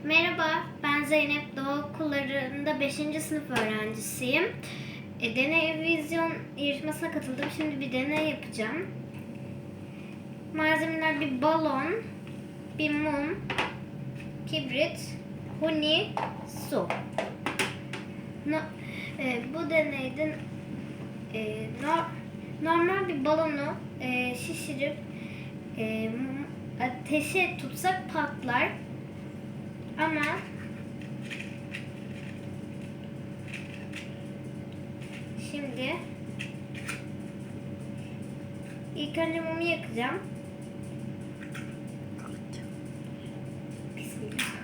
Merhaba, ben Zeynep. Doğa okullarında 5. sınıf öğrencisiyim. Deney vizyon yarışmasına katıldım. Şimdi bir deney yapacağım. Malzemeler bir balon, bir mum, kibrit, huni, su. Bu deneyde normal bir balonu şişirip ateşe tutsak patlar. Ama şimdi ilk önce mumu yakacağım. Bismillah.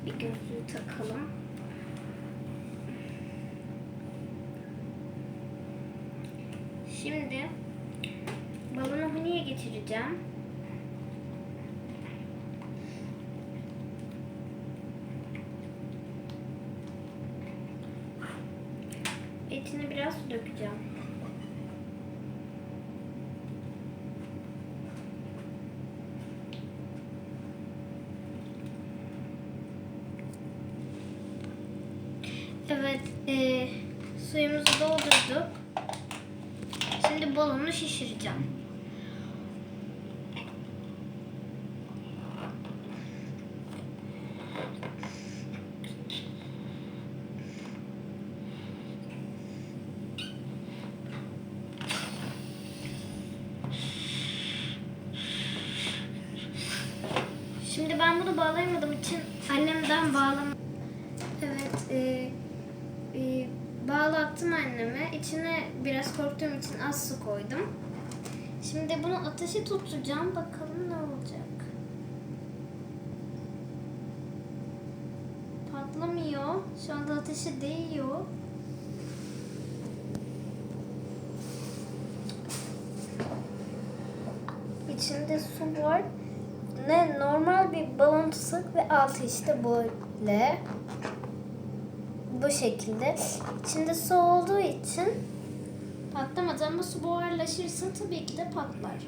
Bir gözlüğü takalım. Şimdi balonu huniye geçireceğim. İçine biraz su dökeceğim. Evet, suyumuzu doldurduk. Şimdi balonu şişireceğim. Şimdi ben bunu bağlayamadığım için annemden Evet, bağlattım anneme. İçine biraz korktuğum için az su koydum. Şimdi bunu ateşe tutacağım. Bakalım ne olacak. Patlamıyor. Şu anda ateşe değiyor. İçinde su var. Normal bir balon tutsak ve altı işte böyle. Bu şekilde. İçinde su olduğu için patlamaz ama su buharlaşırsa tabii ki de patlar.